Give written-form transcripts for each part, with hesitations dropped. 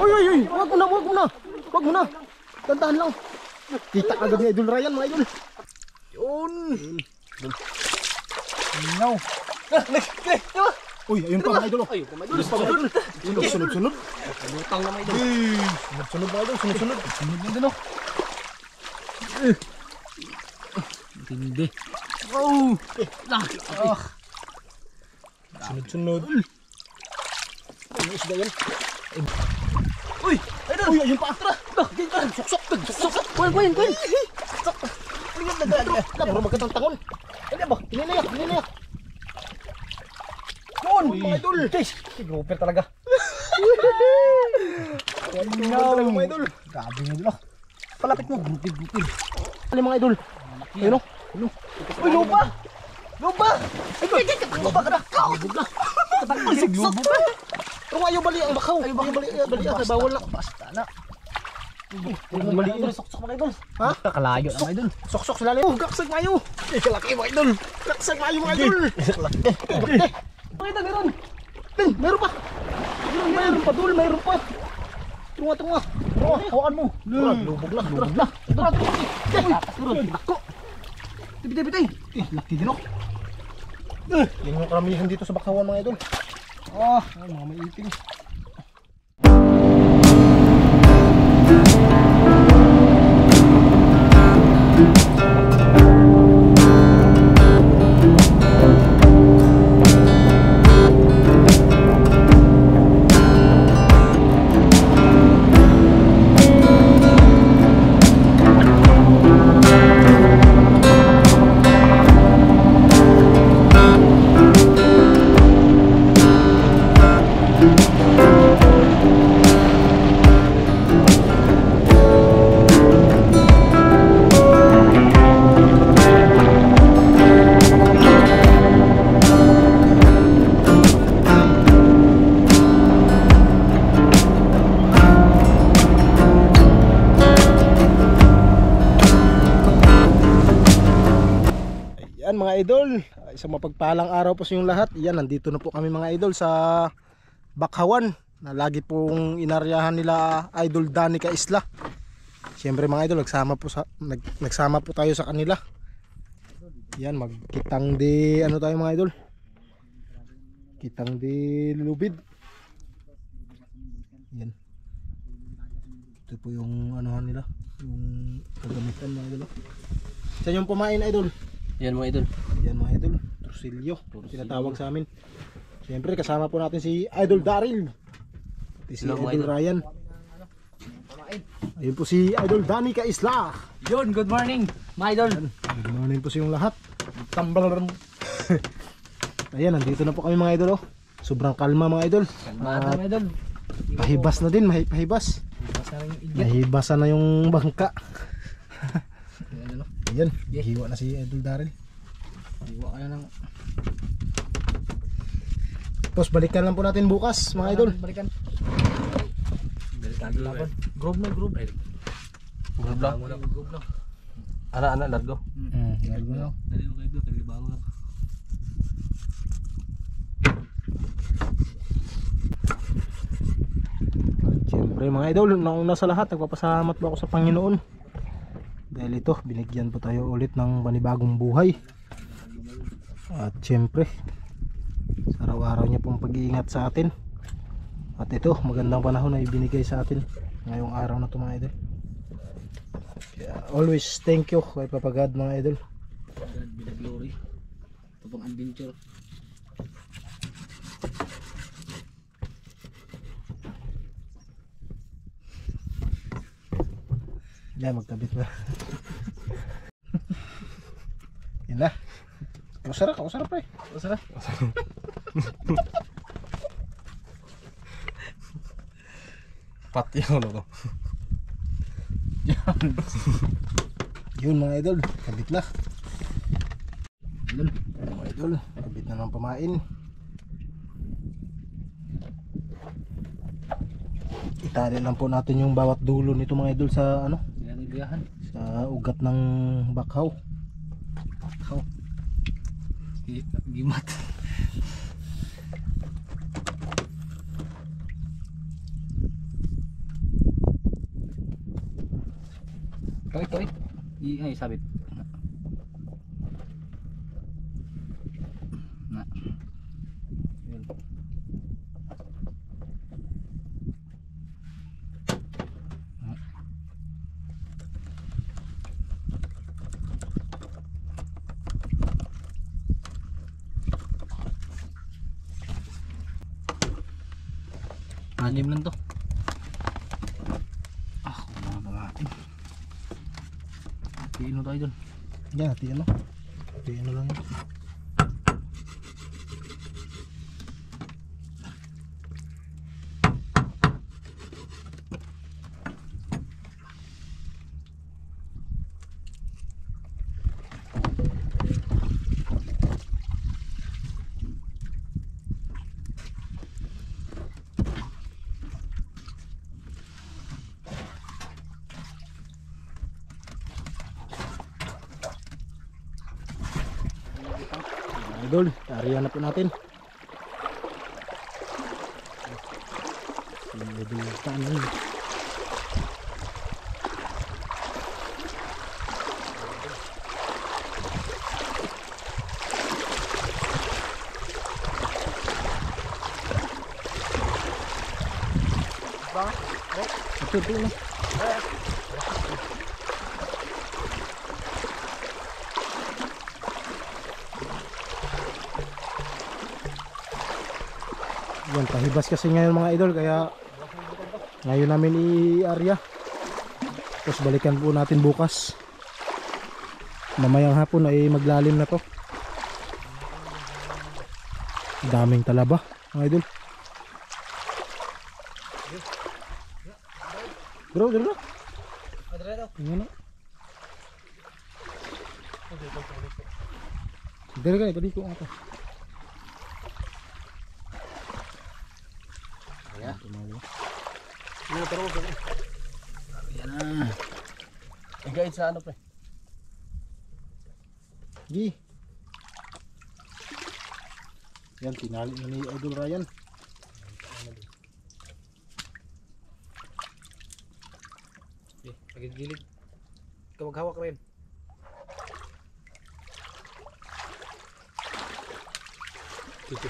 Uy. Wag mo na. Dandahan lang. Kita agad ni Idol Ryan, mga idol. Yun. No. Uy, ayun pa mga idol. Ayun pa mga idol. Sunod. Lutang na mga idol. Sunod mga idol, sunod. Sunod din oh. Tindi. Oh. Sunod. Ano isda yan? Uy, idol. Uy, ayun pa. Tara. Suksok. Kuhin. Suksok. Puro magandang tangon. Ano ba? Tininayak. Yun, mga idol. Si grouper talaga. Wow, mga idol. Grabe mga idol. Palapit mo, grouper. Ano mga idol? Ayun o. Uy, lupa. Lupa ka na. Lupa pa. Pero ayaw bali ang bakaw. Ayaw bali ang bawal na. Basta na. Bali idol. Soksok mga idol. Ha? Kakalayo na mga idol. Soksok sila. Gaksag mayo. Kalaki mga idol. Gaksag mayo mga idol. Pakita meron. Meron pa. Meron pa. Tunga. Hawakan mo. Lubog na. Ako. Bitay. Laki din ako. Yan yung karamihan dito sa bakawan mga idol. Mga maiting. Yan mga idol, isang mapagpalang araw po sa inyong lahat. Yan, nandito na po kami mga idol sa Bakhawan na lagi pong inaryahan nila Idol Danny Kaisla. Siyempre mga idol, nagsama po tayo sa kanila. Yan, magkitang di ano tayo mga idol, kitang di lubid. Yan, ito po yung anuhan nila, yung kagamitan mga idol. Saan yung pumain idol? Yan mga idol. Yan mga idol, Torsilyo tinatawag sa amin. Siyempre kasama po natin si Idol Daryl, si Idol Ryan. Ayun po si Idol Danny Kaisla. Yun, good morning mga idol. Good morning po sa inyong lahat. Ayan, nandito na po kami mga idol. Sobrang kalma mga idol. Mga idol. Pahibas na din, pahibas. Nahibasan na yung bangka. Ayan, hiwa na si Idol Daryl. Hiwa ka na lang. Tapos balikan lang po natin bukas mga idol. Balikan laban. Groove na. Groove lang. Ana, largo. Largo na. Siyempre mga idol, nauna sa lahat, nagpapasalamat po ako sa Panginoon. Dahil ito, binigyan po tayo ulit ng panibagong buhay. At siyempre, sa araw-araw niya pong pag-iingat sa atin. At ito, magandang panahon na ibinigay sa atin ngayong araw na ito mga idol. Kaya, always thank you kay Papa God mga idol. God be the glory. Ito pang adventure. Yan, magkabit na. Yan na. Masarap pre. Masarap. Pati ako na to. Yun mga idol, kabit na. Yun mga idol, kabit na ng pamain. Itali lang po natin yung bawat dulo nito mga idol sa ano, sa ugat ng bakhaw. Gimat. Kawit, kawit. Ay, sabit. Na. Yun. Anim lang to. Ah, mga pamatin. Pino tayo dun. Yan, hati ano. Hati ano lang yun. Idol, area na po natin. Idol, saan yun? Ito na. Yan, pahibas kasi ngayon mga idol, kaya ngayon namin i-area. Tapos balikan po natin bukas. Mamayang hapon ay maglalim na to. Daming talaba mga idol. Bro, dito na. Yan na. Dito ka, pwede ko nga to. Ayan. Tumawa. Ayan na. I-guide sa ano pre? Gi. Yan, tinali na ni Idol Ryan. Okay, pagigilid. Ikaw maghawak rin. Sige.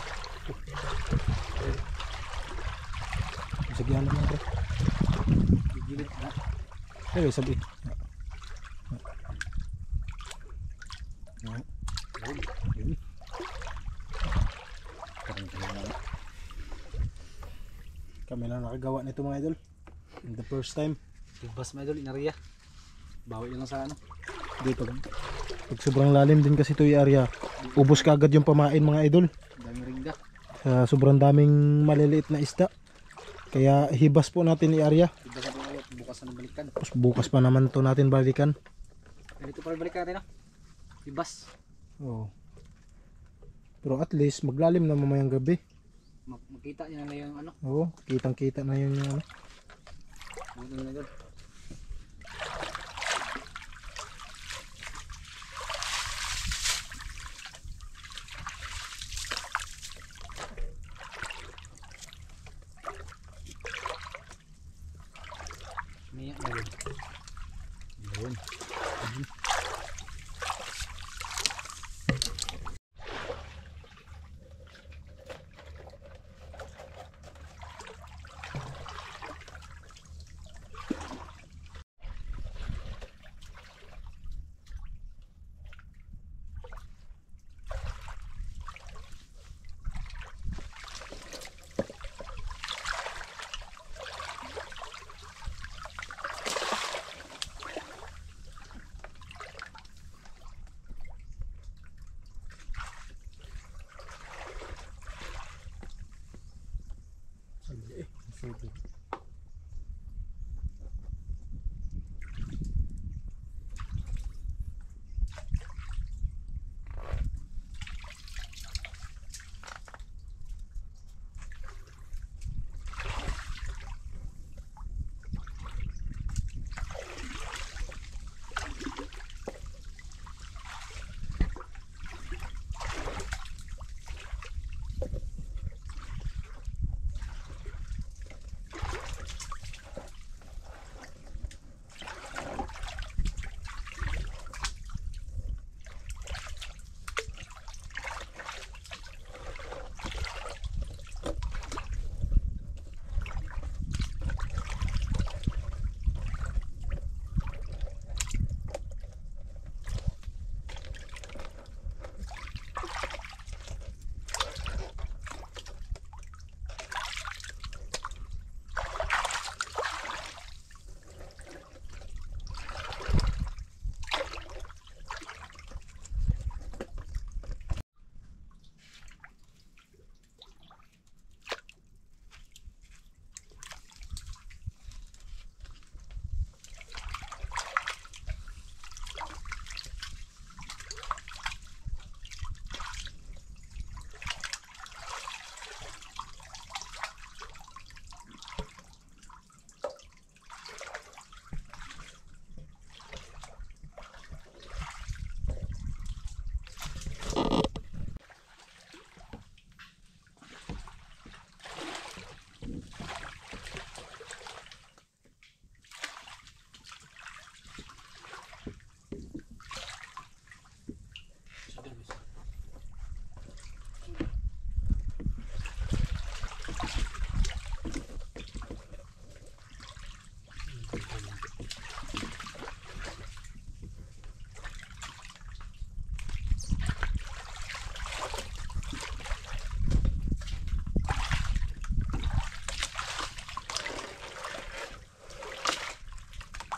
Sige, ano lang bro. Pagigilid na. Sige, sabi. Yun. Kami lang nakagawa nito mga idol. In the first time. Ibas mo idol, inariya. Bawi lang sa ano. Di, pag sobrang lalim din kasi ito yung area, ubos ka agad yung pamain mga idol. Daming ringga. Sa sobrang daming maliliit na isda. Kaya hibas po natin yung area. Ibas na ulit, bukas na balikan. Tapos bukas pa naman to natin balikan. Ganito pa rin balikan natin no? Ibas. Oo. Pero at least maglalim na mamayang gabi. Makita niya na yung ano. Oo, kitang kita na yun yung ano. Ano na idol. Niyak na idol. Yun.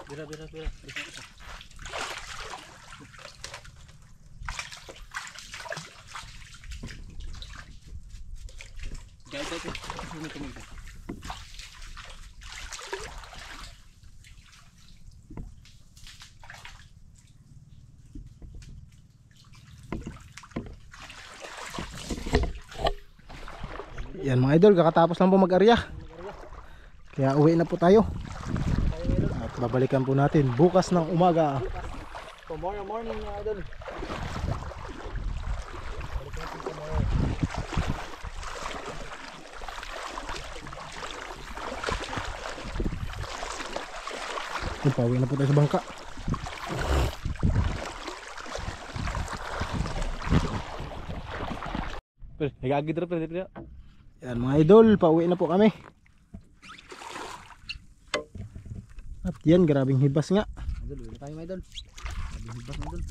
Bira. Guys. Sino tumingin? Yan mga idol, kakatapos lang po mag-arya. Kaya uwi na po tayo. At babalikan po natin bukas ng umaga. Tomorrow morning mga idol. Pauwi na po tayo sa bangka. Pero, nagagid rin pero. Yan mga idol, pauwi na po kami. At yan, grabing hibas nga. Idol, uwi na tayo mga idol. Sabi hibas mga idol.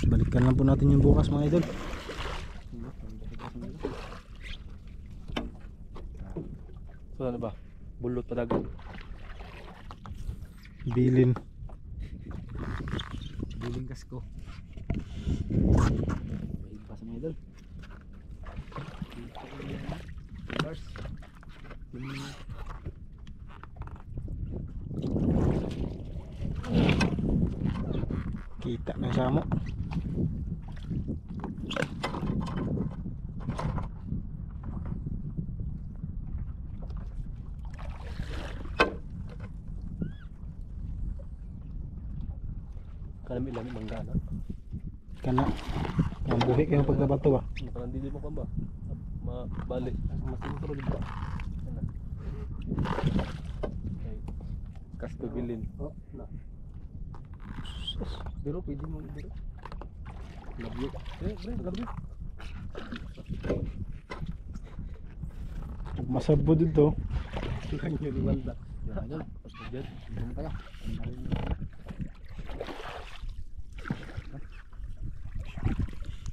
Balikan lang po natin yung bukas mga idol. So ano ba? Bulot pa dagat. Bilin. Biling kasko. Hibas mga idol. Hibas. Kita na siya mo. Kalami lang mangga na. Kana. Ang buhi kayong pagkabato ba? Makalang dili mo kamba. Mabali. Masing pero dito. Ano? Okay. Kasko bilin. Oh, na. Pero pwede mo dito. Love you. Love you. Masabo dito. Lang yun iwalda. Yan. Diyan. Diyan tayo.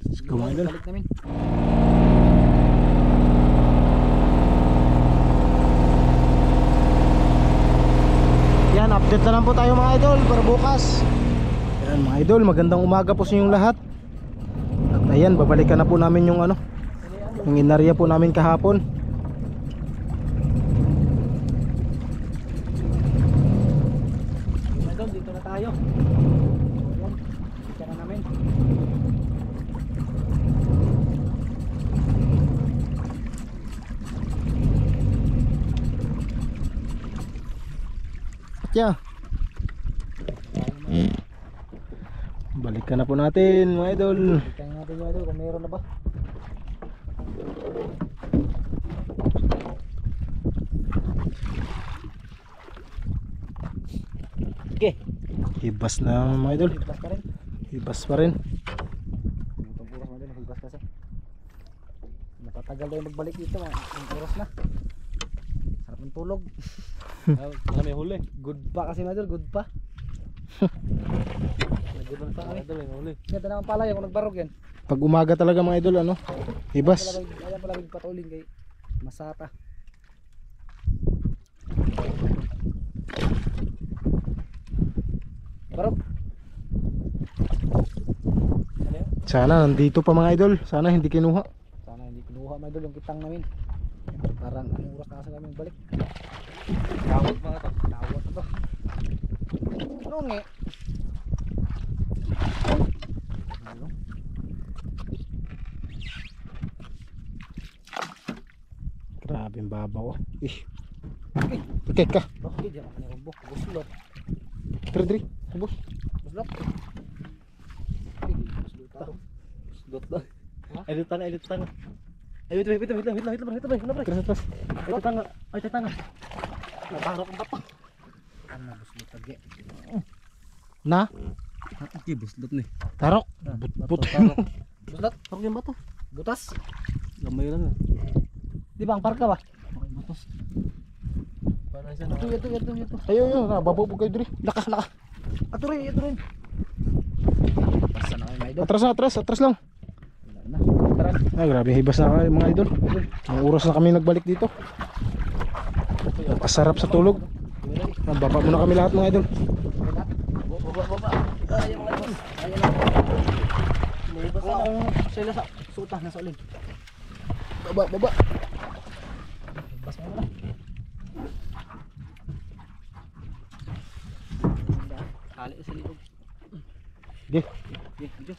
Let's go mga idol. Balik namin. Yan, update na lang po tayo mga idol para bukas. Yan mga idol, magandang umaga po sa inyong lahat. At ayan, babalikan na po namin yung ano, yung inarya po namin kahapon. Idol, dito na tayo. Dito na namin. Yeah. Balikan na po natin mga idol. Tingnan natin yung idol kung meron na ba. Okay. Hibas na mga idol. Hibas pa rin. Hibas pa rin. Itong oras natin hibas kasi. Napatagal daw yung magbalik dito mga oras na. Sarap ng tulog. Wala may huli. Good pa kasi mga idol, good pa. Nagudol pa kami. Idol yung huli. Ganda naman pala yung nagbarog yan. Pag umaga talaga mga idol, ano, hibas. Ayan pala patuling kay Masata. Barog. Ano yun? Sana nandito pa mga idol. Sana hindi kinuha. Sana hindi kinuha mga idol yung kitang namin. Parang anong oras na kasi kami balik. Kawat mga to. Kawat to. Nungi. Grabe yung babaw. Okay ka. Bakit diyan ako nirumbo? Buslot. Tiri. Subos. Buslot. Buslot daw. Edit tanga. Ay, wait lang. Tras. Ay, tanga. Natarok ang bato. Ano, buslot lagi. Na? Okay, buslot ni. Tarok. But. Buslot, tarok yung bato. Butas. Gamay lang. Di ba, ang parka ba? Okay, butas. Paano siya na? Ito. Ayun, bababog kayo diri. Laka. Ito rin. Basta na kayo, mga idol. Atras lang. Na. Tara. Ay, grabe hibas na kayo mga idol. Ang oras na kami nagbalik dito. Napasarap sa tulog. Baba muna kami lahat mga idol. Baba. Ayan mga idol. Ayan lang. Basta akong sila sa suta nasa uling. Baba. Bas mo na. Kali sa likod. Sige. Dito.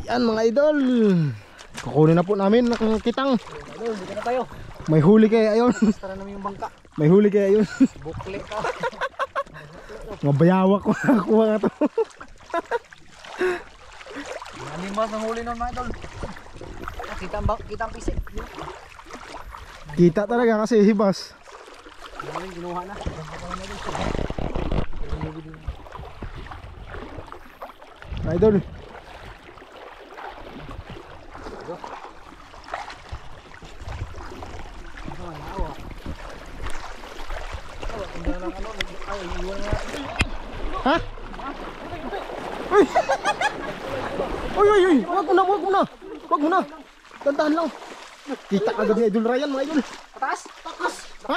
Yan mga idol. Kukunin na po namin ang kitang. Idol, dito na tayo. May huli kaya ayun. Tara namin yung bangka. May huli kaya ayun. Bukle ka. Mga bayawak ko nakakuha nga to. Animas ng huli nun mga idol. Kita ang pisik. Kita talaga kasi hibas. Maraming ginuha na. Idol. Ha? Uy! Wag mo na. Tantahan lang. Kita agad ni Idol Ryan mga idol. Taas. Ha?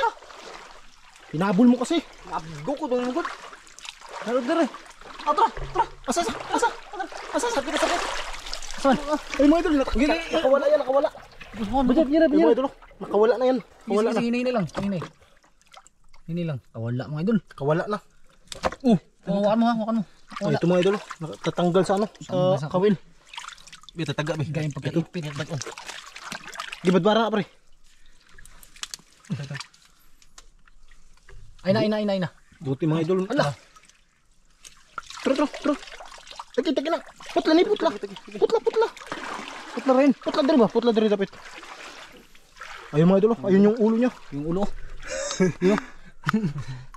Pinabol mo kasi. Nabgo ko doon yung good. Harap na rin. Tara. Asa? Sakit. Saan? Ay mga idol, nakawala yan. Bajak niya Ay mga idol, nakawala na yan. Kawala na. Hini lang. Kawala mga idol. Kawala na. Hawakan mo. Ay, ito mga idol, tatanggal sa Tatanggal sa kawil. Tataga ba? Gayang pagkaipit. Gibad bara pre. Ay na. Buti mga idol. Ala. Tro. Tagi na. Putla. Putla rin. Putla diri dapat. Ayun mga idol, ayun yung ulo niya. Yung ulo.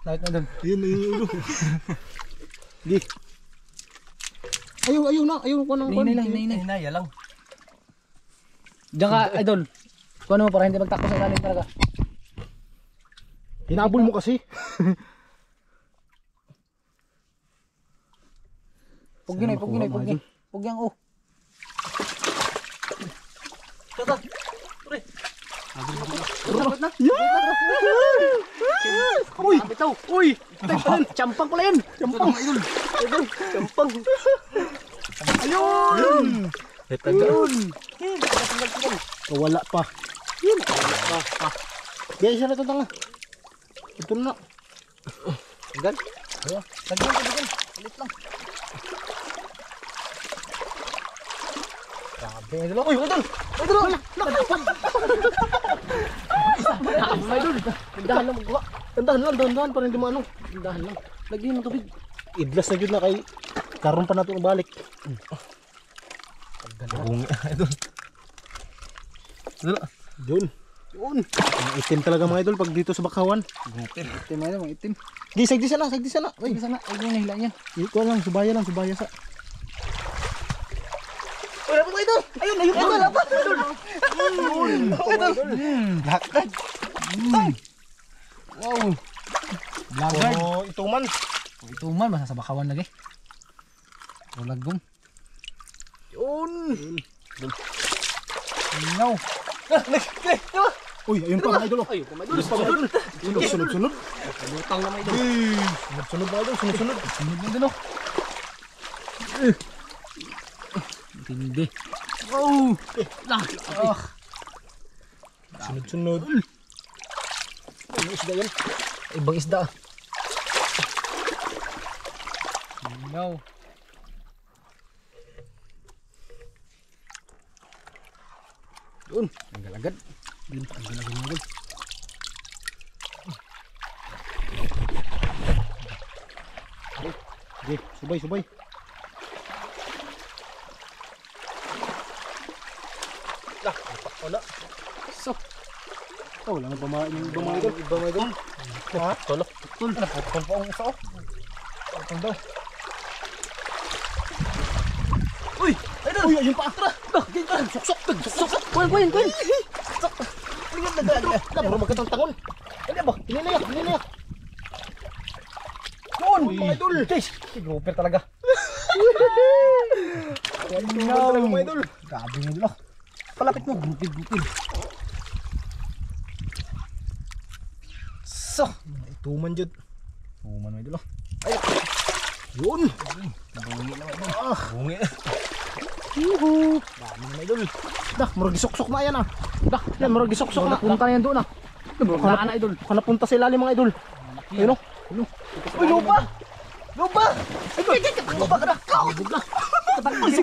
Lahit na doon. Ayun yung ulo. Di. Ayaw ko nang Hinaya lang. Diyan ka, idol. Kung ano mo para hindi magtakbo sa ilalim talaga. Hinabol mo kasi. Pug yan. Pug yan oh. Uy! Bitaw. Uy! Champang pala yan. Campang idol. Campang. Ayun! Wala pa. Biya siya na ito tanga. Ito na. Agad. Lagyan. Ulit lang. Grabe idol. Uy, idol. Wala. Idol. Dahan lang magkuha. Dandahan para hindi maano. Dahan lang. Lagyan ng tubig. Idlas na yun na kay karon pa nato balik. Bungi. Idol. Dala. Yun. Ang itim talaga mga idol pag dito sa bakawan. Gupil. Itim ay mga itim. Sagdi sana. Uy, Ay, sana. Ay, yung nahila yan. iko lang, subaya sa. Uy, apa idol? Ayun, idol. Apa? Idol. Lakad. Wow. Lagay. Oh, ito man. Ito man, basta sa bakawan lagi. Lagom. Yun. No. Uy, ayun pa mga idol. Ay, kumain Ayun pa mga idol. Yun, sunod. Lutang na may idol. Sunod mga idol, sunod. Sunod na din oh. Tindi. Oh. Ah. Sunod. Ano isda yan? Ibang isda. No. Yun. Ang galagad. Sige, subay. Wala. So, Wala nang pamain yung ibang mga idol. Ha? Tolok. Naputol pa ang isa oh. Putol daw. Uy, ayun pa. Tara. Suksok. kuin. Pero magkatantangon. Ano ba? Hinina. Yun, mga idol. Guys, grouper talaga. Mga idol. Grabe nga dito. Palapit mo, gupil. So, Tuman jud. Tuman mga idol. Yun. Bungi na idol. Bungi. Yuhu. Dami mga idol. Dah, murag gisok-sok na yan ah. Dah, yan murag gisok-sok na. Punta na yan doon ah. Baka na idol. Baka napunta sa ilalim mga idol. Ayun oh. Uy, lupa! Lupa! Lupa ka na. Lubog na.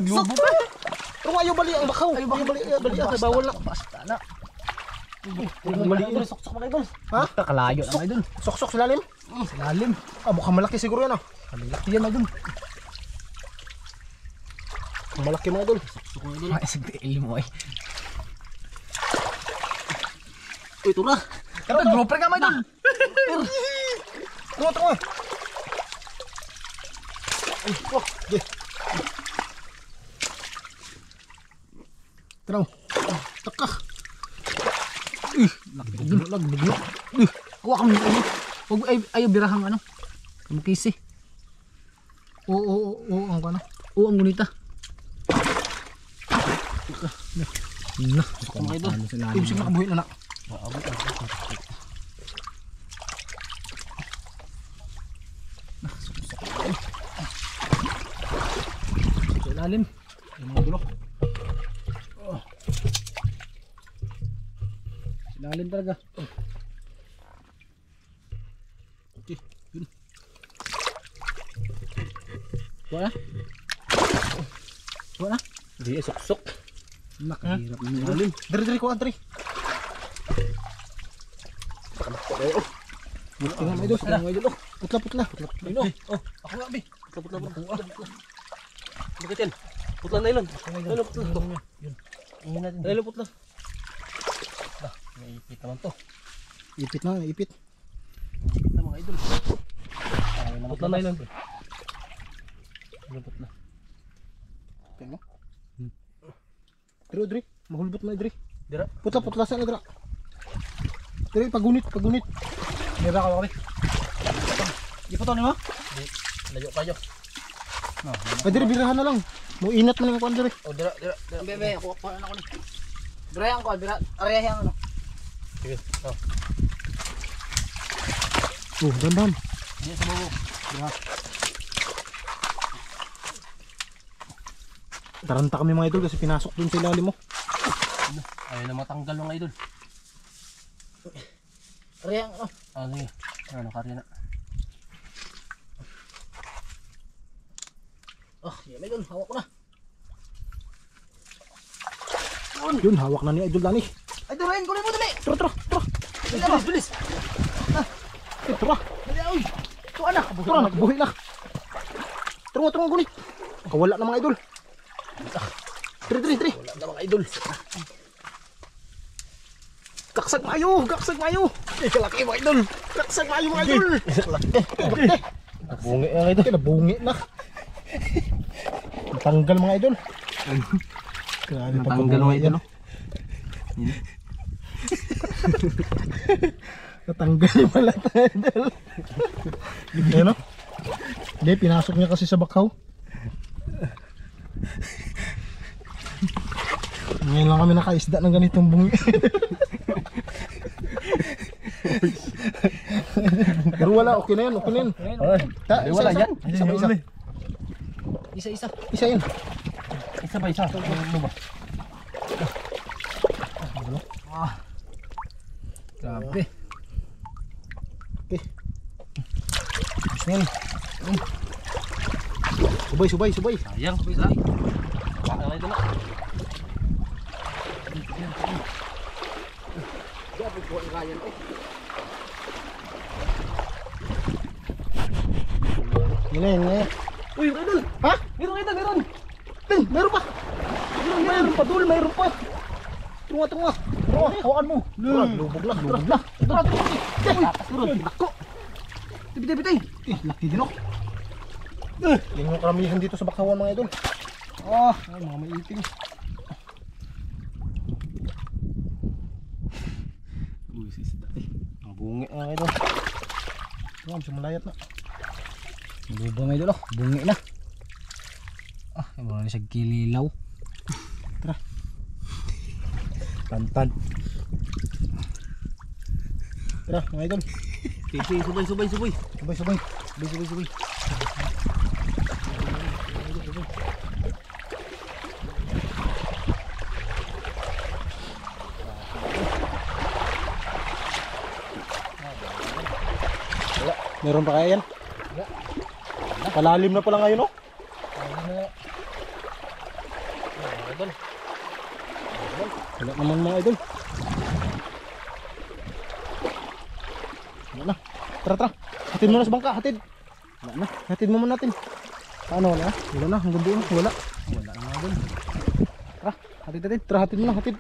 Lubog na. Pero ayaw bali ang bakaw. Ayaw bali ang bawal na. Basta na. Bali Idol, sok-sok mga idol. Ha? Kalayo na mga idol. Sok-sok sa ilalim. Sa lalim. Ah, mukhang malaki siguro yan ah. Kalilaki yan idol. Mukhang malaki mga idol. Ay, sige, mo eh. Uy, tura! Ito, grouper ka mga idol. Tungo. Ay, oh, di. Taraw. Taka. Lagduglo. Kuha kami ano. Huwag ayaw birahang ano. Kamukisi. Oo, ang ano. Oo, ang gunita. Na, Mga idol. sa lalim. Ibig sabihin nakabuhin na na. Sa lalim. Yung mga dulo. Sa lalim talaga. Okay, yun. Kuha na. Kuha na. Hindi, sok-sok. Nakahirap na mga idol. Lalim. Dari ko Andre. Tingnan mo idol. Mga idol. Putla. Ayun oh. Oh, ako nga, be. Putla. Bakit yan? Putla na yun. Ayun, putla. Yun. Ingin natin. Ayun, putla. May ipit naman to. Ipit Na mga idol. Putla na yun. Ayun, putla. Tingnan mo. Dre, mahulbot mo Dre. Dira. Putla sa Dre. Dre, pagunit. Dira ka kami. Di pa to ni mo? Layo kayo. Ay Dre, birahan na lang. Mo inat mo nang kuan Dre. Oh, dira. Bebe, ako pa na ako ni. Bira ko, bira. Area yang ano. Sige. Oh. Dandan. Diyan sa babo. Taranta kami mga idol kasi pinasok dun sa ilalim mo. Ayun na matanggal mga idol. Area yang ano. Ah, sige. Ano, karya na. Oh, yan idol, hawak ko na. Yun, hawak na ni Idol Dani. Ay, durain, kunin mo dali. Tara. Bilis. Tara. Dali, oy. Tuwa na. Tara, buhi na. Tara, gunit. Kawala na mga idol. Dre. Wala na mga idol. Kaksag mayo. Kalaki mga idol. Kaksag mayo mga idol. Kalaki. Bungi ang idol. Kinabungi na. Tanggal mga idol. Natanggal mga idol. Natanggal yung balat mga idol. Ano? Hindi, pinasok niya kasi sa bakaw. Ngayon lang kami nakaisda ng ganitong bungi. Pero wala, okay na yan. Wala yan. Isa. Isa yun. Isa ba isa? Ano ba? Grabe. Okay. Gusto yan. Subay. Sayang. Wala na idol. Grabe po ang Ryan. Yun na. Uy, idol. Ha? Meron. Meron pa. Mayroon pa. Tunga. Hawakan mo. Lubog na. Tara. Ako. Bitay. Laki din ako. Yan yung karamihan dito sa bakawan mga idol. Mga maiiting. Uy, sisda. Ang bungi ang idol. Malayat na. Luba may idol. Bungi na. Yung mga siya kililaw. Tantan. Tara mga idol. Sige, subay. Subay. Meron pa kaya yan? Wala. Palalim na pala ngayon, oh. Idol. Wala naman mga idol. Wala na. Tara. Hatid mo na sa bangka, hatid. Wala na. Hatid mo muna natin. Paano wala? Wala na. Hanggang doon. Wala. Wala na mga idol. Tara. Hatid. Tara, hatid mo na. Hatid.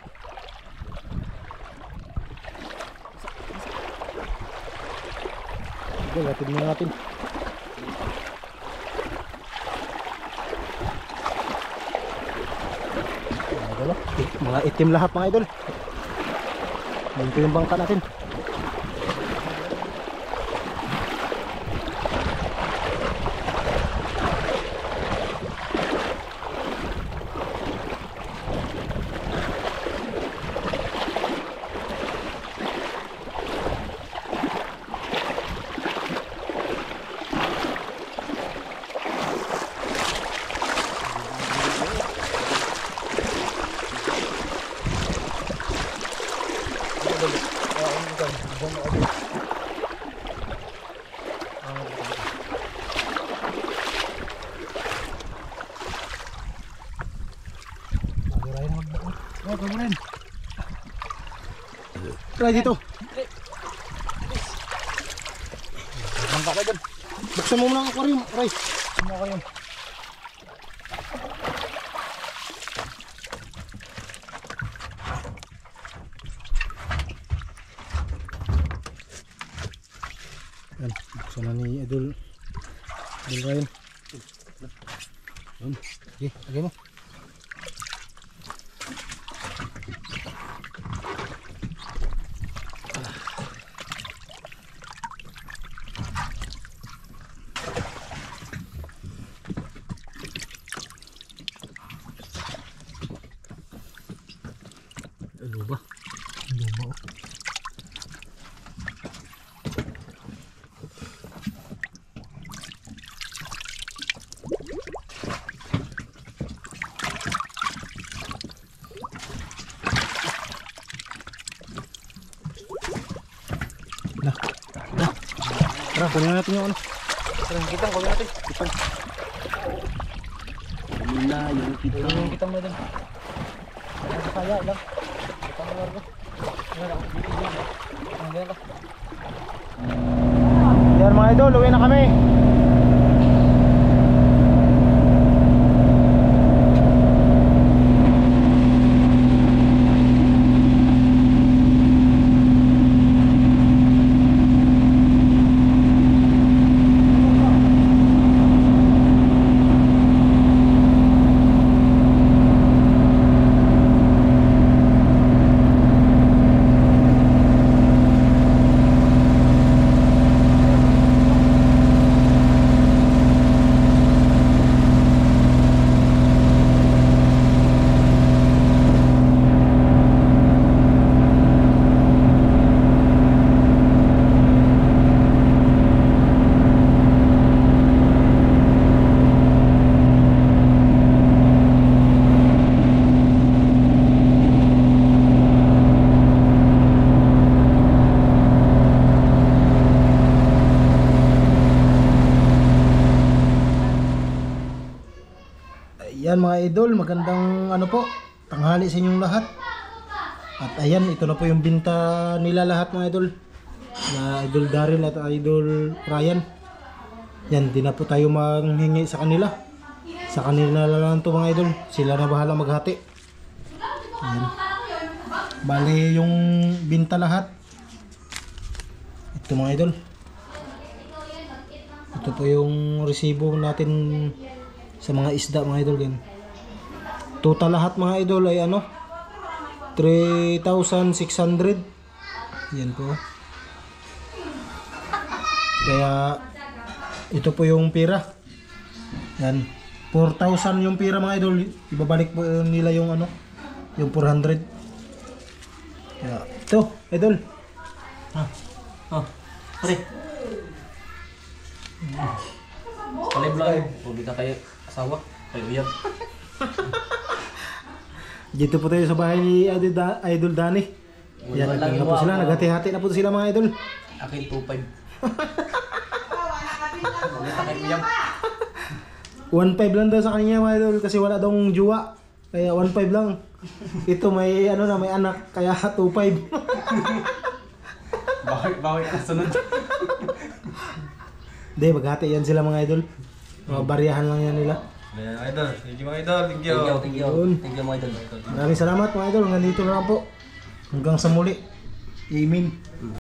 Okay, hatid mo na natin. Idol, oh. Mga itim lahat mga idol. Ito yung bangka natin. Try dito. Bangka ka dyan. Buksan mo muna ang aquarium, Ray. Buksan mo aquarium. Yan, buksan na ni Idol Ryan. Yan, sige, lagay mo. Luba. Luba, oh. Tara, kunin natin yung ano. Tara, kunin natin. Kitang. Yung kita. Yung kitang mo dun. Kaya lang. Kitang mo largo. Yan mga idol, uwi na kami. Yan mga idol, magandang ano po, tanghali sa inyong lahat. At ayan, ito na po yung binta nila lahat mga idol. Na Idol Daryl at Idol Ryan. Yan, di na po tayo manghingi sa kanila. Sa kanila na lang to mga idol. Sila na bahala maghati. Ayan. Bale yung binta lahat. Ito mga idol. Ito po yung resibo natin sa mga isda mga idol yan. Total lahat mga idol ay ano 3,600. Yan po. Kaya ito po yung pira. Yan. 4,000 yung pira mga idol. Ibabalik po nila yung ano yung 400. Kaya ito idol. Pare. Live lang. Huwag ka kayo asawa. Kayo iyak. Dito po tayo sa bahay ni Idol Danny. Yan, nagkano na po sila. Naghati-hati na po sila mga idol. Akin 2.5. Ulit kayo iyak. 1.5 lang daw sa kanya mga idol kasi wala daw jowa. Kaya 1.5 lang. Ito may ano na may anak kaya 2.5. Bawi ka sunod. Hindi, maghati yan sila mga idol. Mga bariyahan lang yan nila. Ayan, idol. Thank you mga idol. Thank you. Thank you. Yun. Thank you mga idol. Maraming salamat mga idol. Hanggang dito na lang po. Hanggang sa muli. Amen.